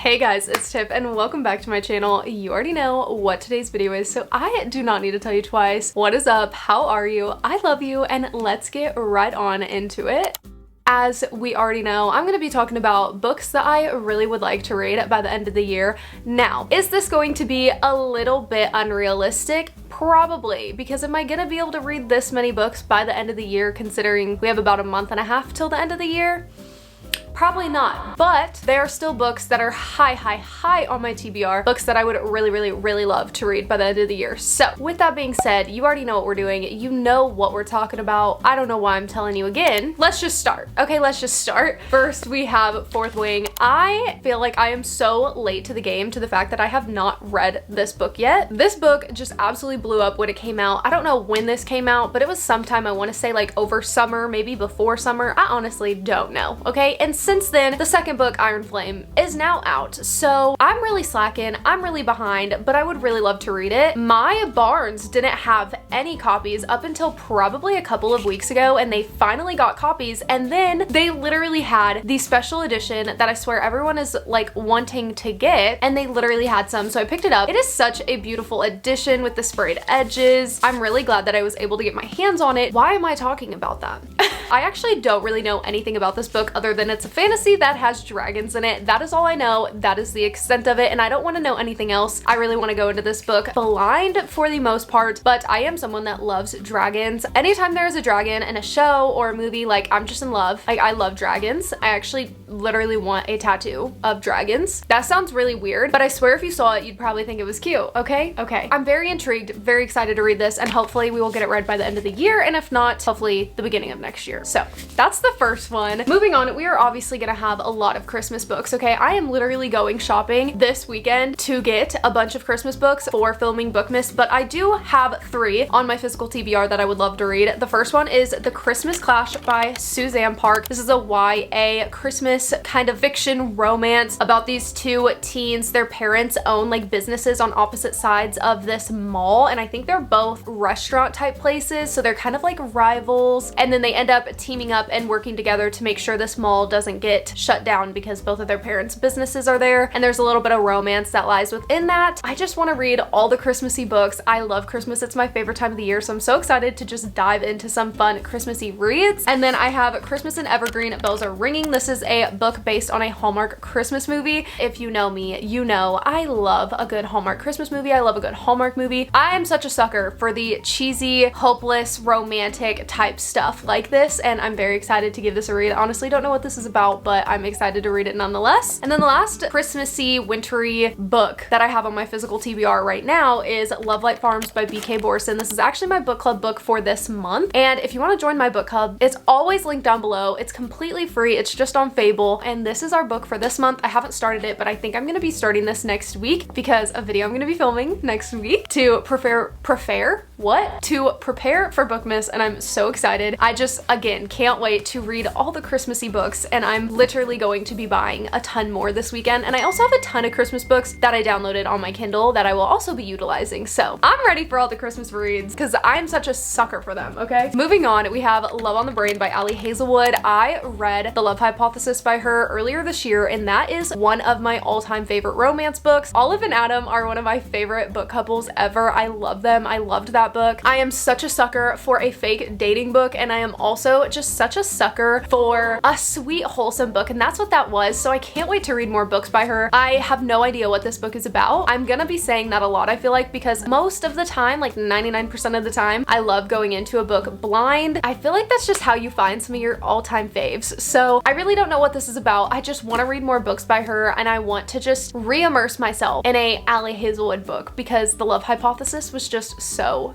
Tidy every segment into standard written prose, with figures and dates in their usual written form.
Hey guys, it's Tiff and welcome back to my channel. You already know what today's video is, so I do not need to tell you twice. What is up? How are you? I love you, and let's get right on into it. As we already know, I'm going to be talking about books that I really would like to read by the end of the year. Now, is this going to be a little bit unrealistic? Probably, because am I going to be able to read this many books by the end of the year considering we have about a month and a half till the end of the year? Probably not, but there are still books that are high on my TBR, books that I would really love to read by the end of the year. So with that being said, you already know what we're doing. You know what we're talking about. I don't know why I'm telling you again. Let's just start. Okay, let's just start. First, we have Fourth Wing. I feel like I am so late to the game to the fact that I have not read this book yet. This book just absolutely blew up when it came out. I don't know when this came out, but it was sometime, I want to say like over summer, maybe before summer. I honestly don't know, okay? And since then, the second book, Iron Flame, is now out. So I'm really slacking, I'm really behind, but I would really love to read it. My Barnes didn't have any copies up until probably a couple of weeks ago, and they finally got copies, and then they literally had the special edition that I swear everyone is like wanting to get, and they literally had some, so I picked it up. It is such a beautiful edition with the sprayed edges. I'm really glad that I was able to get my hands on it. Why am I talking about that? I actually don't really know anything about this book other than it's a fantasy that has dragons in it. That is all I know. That is the extent of it, and I don't want to know anything else. I really want to go into this book blind for the most part, but I am someone that loves dragons. Anytime there is a dragon in a show or a movie, like, I'm just in love. Like, I love dragons. I actually literally want a tattoo of dragons. That sounds really weird, but I swear if you saw it, you'd probably think it was cute, okay? Okay. I'm very intrigued, very excited to read this, and hopefully we will get it read by the end of the year, and if not, hopefully the beginning of next year. So that's the first one. Moving on, we are obviously gonna have a lot of Christmas books, okay? I am literally going shopping this weekend to get a bunch of Christmas books for filming Bookmas, but I do have 3 on my physical TBR that I would love to read. The first one is The Christmas Clash by Suzanne Park. This is a YA Christmas kind of fiction romance about these 2 teens. Their parents own like businesses on opposite sides of this mall, and I think they're both restaurant type places, so they're kind of like rivals, and then they end up teaming up and working together to make sure this mall doesn't get shut down because both of their parents' businesses are there, and there's a little bit of romance that lies within that. I just want to read all the Christmassy books. I love Christmas. It's my favorite time of the year, so I'm so excited to just dive into some fun Christmassy reads. And then I have Christmas in Evergreen, Bells Are Ringing. This is a book based on a Hallmark Christmas movie. If you know me, you know I love a good Hallmark Christmas movie. I love a good Hallmark movie. I am such a sucker for the cheesy, hopeless, romantic type stuff like this, and I'm very excited to give this a read. I honestly don't know what this is about, but I'm excited to read it nonetheless. And then the last Christmassy, wintry book that I have on my physical TBR right now is Love Light Farms by B.K. Borson. This is actually my book club book for this month, and if you want to join my book club, it's always linked down below. It's completely free. It's just on Fable, and this is our book for this month. I haven't started it, but I think I'm going to be starting this next week because a video I'm going to be filming next week to prepare for Bookmas, and I'm so excited. I just, again, can't wait to read all the Christmassy books, and I'm literally going to be buying a ton more this weekend. And I also have a ton of Christmas books that I downloaded on my Kindle that I will also be utilizing. So I'm ready for all the Christmas reads because I'm such a sucker for them, okay? Moving on, we have Love on the Brain by Ali Hazelwood. I read The Love Hypothesis by her earlier this year, and that is one of my all-time favorite romance books. Olive and Adam are one of my favorite book couples ever. I love them. I loved that book. I am such a sucker for a fake dating book, and I am also just such a sucker for a sweet, wholesome book, and that's what that was. So I can't wait to read more books by her. I have no idea what this book is about. I'm gonna be saying that a lot, I feel like, because most of the time, like 99% of the time, I love going into a book blind. I feel like that's just how you find some of your all-time faves. So I really don't know what this is about. I just want to read more books by her, and I want to just re-immerse myself in a Ali Hazelwood book because The Love Hypothesis was just so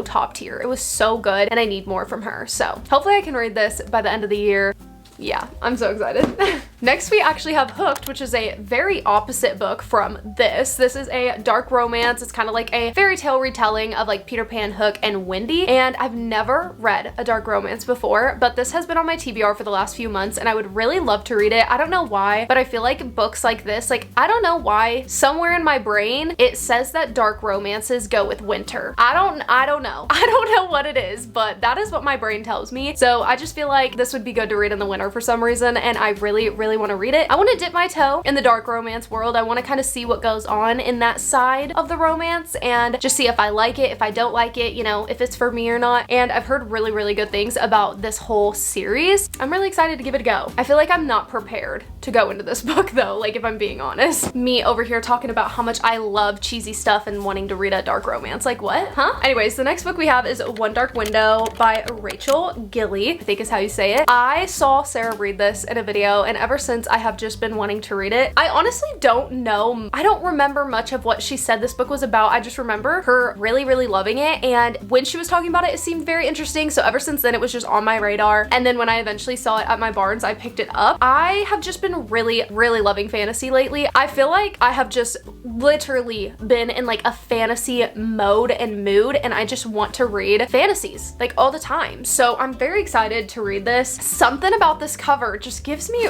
top tier. It was so good, and I need more from her. So hopefully I can read this by the end of the year. Yeah, I'm so excited. Next, we actually have Hooked, which is a very opposite book from this. This is a dark romance. It's kind of like a fairy tale retelling of like Peter Pan, Hook, and Wendy. And I've never read a dark romance before, but this has been on my TBR for the last few months, and I would really love to read it. I don't know why, but I feel like books like this, like, I don't know why, somewhere in my brain, it says that dark romances go with winter. I don't know. I don't know what it is, but that is what my brain tells me. So I just feel like this would be good to read in the winter for some reason, and I really really want to read it. I want to dip my toe in the dark romance world. I want to kind of see what goes on in that side of the romance and just see if I like it, if I don't like it, you know, if it's for me or not. And I've heard really, really good things about this whole series. I'm really excited to give it a go. I feel like I'm not prepared to go into this book though, like if I'm being honest. Me over here talking about how much I love cheesy stuff and wanting to read a dark romance. Like what? Huh? Anyways, the next book we have is One Dark Window by Rachel Gilly, I think is how you say it. I saw Sarah read this in a video and ever since I have just been wanting to read it. I honestly don't know. I don't remember much of what she said this book was about. I just remember her really, really loving it. And when she was talking about it, it seemed very interesting. So ever since then, it was just on my radar. And then when I eventually saw it at my Barnes, I picked it up. I have just been really, really loving fantasy lately. I feel like I have just literally been in like a fantasy mode and mood, and I just want to read fantasies like all the time. So I'm very excited to read this. Something about this cover just gives me,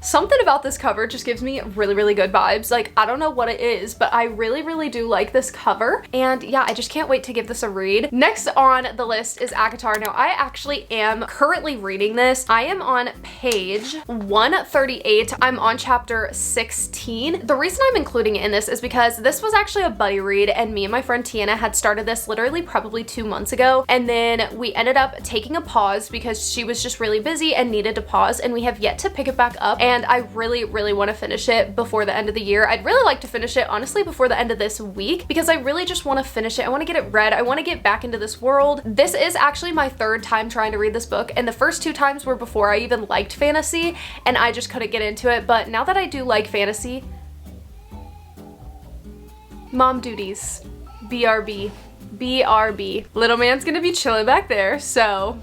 something about this cover just gives me really, really good vibes. Like, I don't know what it is, but I really, really do like this cover. And yeah, I just can't wait to give this a read. Next on the list is ACOTAR. Now, I actually am currently reading this. I am on page 138. I'm on chapter 16. The reason I'm including it in this is because this was actually a buddy read, and me and my friend Tiana had started this literally probably 2 months ago. And then we ended up taking a pause because she was just really busy and needed to pause, and we have yet to pick it back up. And I really, really want to finish it before the end of the year. I'd really like to finish it, honestly, before the end of this week because I really just want to finish it. I want to get it read. I want to get back into this world. This is actually my 3rd time trying to read this book, and the first 2 times were before I even liked fantasy, and I just couldn't get into it. But now that I do like fantasy, mom duties, BRB. BRB. Little man's gonna be chilling back there, so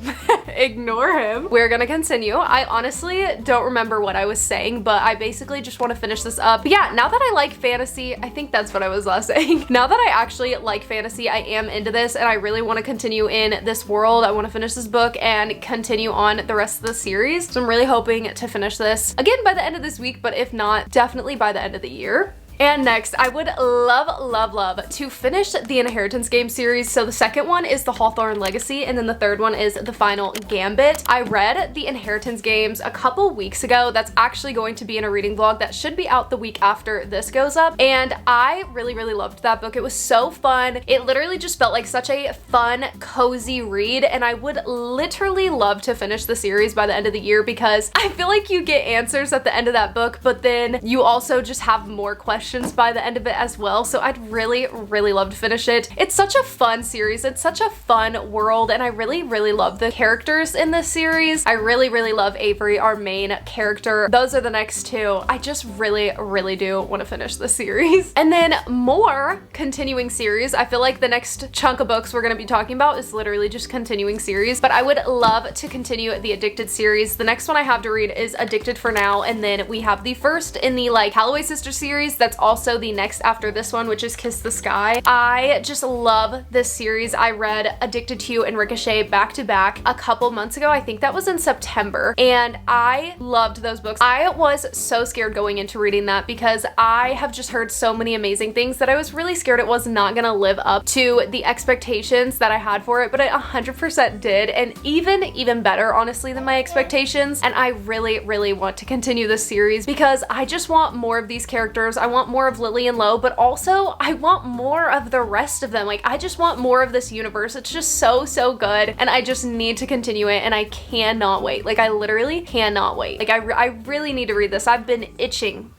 ignore him. We're gonna continue. I honestly don't remember what I was saying, but I basically just want to finish this up. But yeah, now that I like fantasy, I think that's what I was last saying. Now that I actually like fantasy, I am into this and I really want to continue in this world. I want to finish this book and continue on the rest of the series. So I'm really hoping to finish this again by the end of this week, but if not, definitely by the end of the year. And next, I would love, love, love to finish the Inheritance Game series. So the second one is the Hawthorne Legacy, and then the third one is the Final Gambit. I read the Inheritance Games a couple weeks ago. That's actually going to be in a reading vlog that should be out the week after this goes up. And I really, really loved that book. It was so fun. It literally just felt like such a fun, cozy read. And I would literally love to finish the series by the end of the year because I feel like you get answers at the end of that book, but then you also just have more questions by the end of it as well. So I'd really, really love to finish it. It's such a fun series. It's such a fun world, and I really, really love the characters in this series. I really, really love Avery, our main character. Those are the next 2. I just really, really do want to finish the series. And then more continuing series. I feel like the next chunk of books we're going to be talking about is literally just continuing series, but I would love to continue the Addicted series. The next one I have to read is Addicted for Now, and then we have the first in the like Calloway Sister series that's also the next after this one, which is Kiss the Sky. I just love this series. I read Addicted to You and Ricochet back to back a couple months ago. I think that was in September, and I loved those books. I was so scared going into reading that because I have just heard so many amazing things that I was really scared it was not gonna live up to the expectations that I had for it, but it 100% did, and even better, honestly, than my expectations. And I really, really want to continue this series because I just want more of these characters. I want more of Lily and Lo, but also I want more of the rest of them. Like, I just want more of this universe. It's just so, so good, and I just need to continue it, and I cannot wait. Like, I literally cannot wait. Like, I really need to read this. I've been itching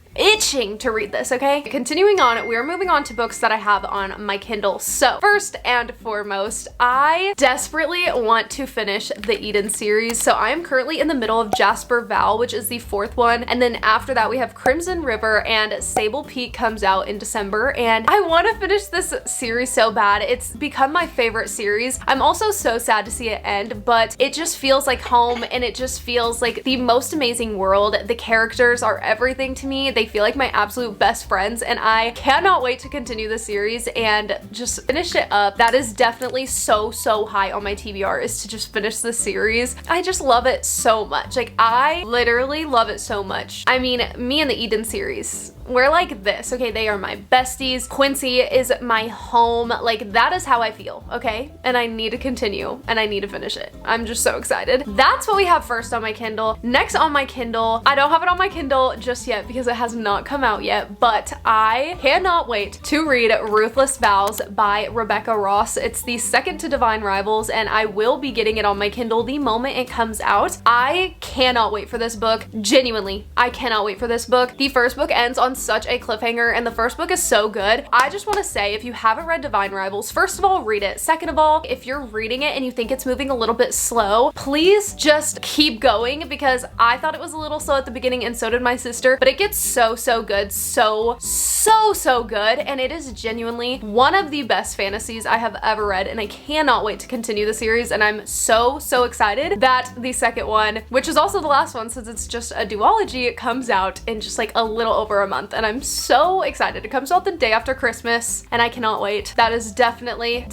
to read this, okay? Continuing on, we're moving on to books that I have on my Kindle. So first and foremost, I desperately want to finish the Eden series. So I am currently in the middle of Jasper Val, which is the 4th one. And then after that, we have Crimson River, and Sable Peak comes out in December. And I want to finish this series so bad. It's become my favorite series. I'm also so sad to see it end, but it just feels like home, and it just feels like the most amazing world. The characters are everything to me. They They feel like my absolute best friends, and I cannot wait to continue the series and just finish it up. That is definitely so high on my TBR, is to just finish the series. I just love it so much. Like, I literally love it so much. I mean, me and the Eden series, we're like this, okay? They are my besties. Quincy is my home. Like, that is how I feel, okay? And I need to continue, and I need to finish it. I'm just so excited. That's what we have first on my Kindle. Next on my Kindle, I don't have it on my Kindle just yet because it has not come out yet, but I cannot wait to read Ruthless Vows by Rebecca Ross. It's the second to Divine Rivals, and I will be getting it on my Kindle the moment it comes out. I cannot wait for this book. Genuinely, I cannot wait for this book. The first book ends on such a cliffhanger, and the first book is so good. I just want to say, if you haven't read Divine Rivals, first of all, read it. Second of all, if you're reading it and you think it's moving a little bit slow, please just keep going, because I thought it was a little slow at the beginning, and so did my sister, but it gets so good, so good, and it is genuinely one of the best fantasies I have ever read, and I cannot wait to continue the series, and I'm so excited that the second one, which is also the last one since it's just a duology, it comes out in just like a little over a month, and I'm so excited. It comes out the day after Christmas, and I cannot wait. That is definitely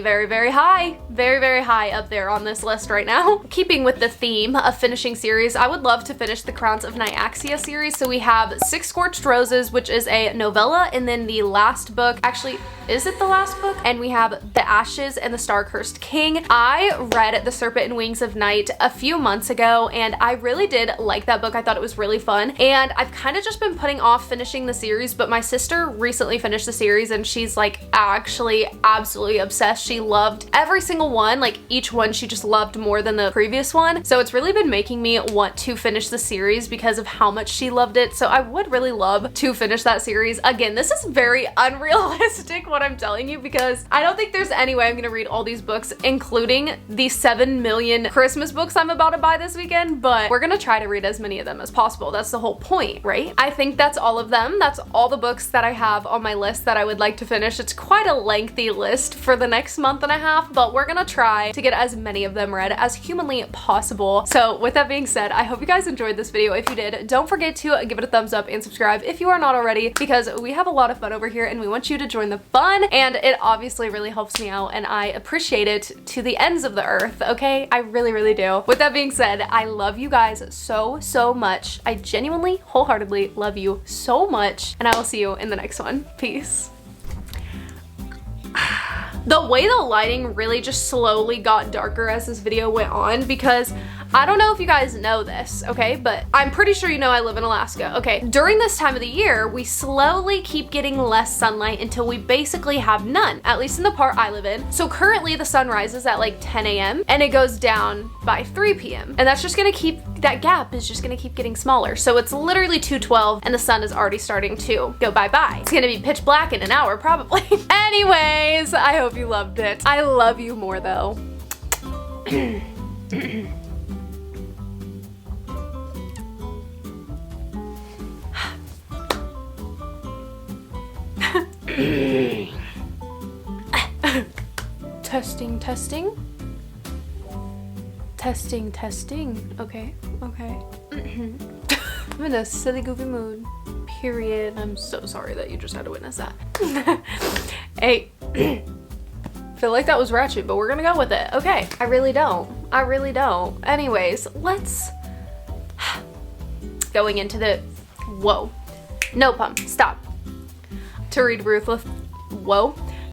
very high up there on this list right now. Keeping with the theme of finishing series, I would love to finish the Crowns of Nyaxia series. So we have Six Scorched Roses, which is a novella, and then the last book, actually, is it the last book? And we have The Ashes and the Star-Cursed King. I read The Serpent and Wings of Night a few months ago, and I really did like that book. I thought it was really fun, and I've kind of just been putting off finishing the series, but my sister recently finished the series, and she's like actually absolutely obsessed. She loved every single one, like each one she just loved more than the previous one. So it's really been making me want to finish the series because of how much she loved it. So I would really love to finish that series. Again, this is very unrealistic what I'm telling you, because I don't think there's any way I'm gonna read all these books, including the 7 million Christmas books I'm about to buy this weekend, but we're gonna try to read as many of them as possible. That's the whole point, right? I think that's all of them. That's all the books that I have on my list that I would like to finish. It's quite a lengthy list for the next month and a half, but we're gonna try to get as many of them read as humanly possible. So with that being said, I hope you guys enjoyed this video. If you did, don't forget to give it a thumbs up and subscribe if you are not already, because we have a lot of fun over here and we want you to join the fun, and it obviously really helps me out and I appreciate it to the ends of the earth, okay? I really do. With that being said, I love you guys so much. I genuinely, wholeheartedly love you so much, and I will see you in the next one. Peace. The way the lighting really just slowly got darker as this video went on, because I don't know if you guys know this, okay, but I'm pretty sure you know I live in Alaska, okay? During this time of the year, we slowly keep getting less sunlight until we basically have none, at least in the part I live in. So currently the sun rises at like 10 a.m. and it goes down by 3 p.m. And that's just gonna keep, that gap is just gonna keep getting smaller. So it's literally 2:12 and the sun is already starting to go bye-bye. It's gonna be pitch black in an hour probably. Anyways, I hope you loved it. I love you more though. Testing. Okay. I'm in a silly goofy mood, period. I'm so sorry that you just had to witness that. Hey, feel like that was ratchet, but we're gonna go with it. Okay, I really don't. Anyways, let's going into the, whoa, no pump, stop. To read Ruthless, whoa.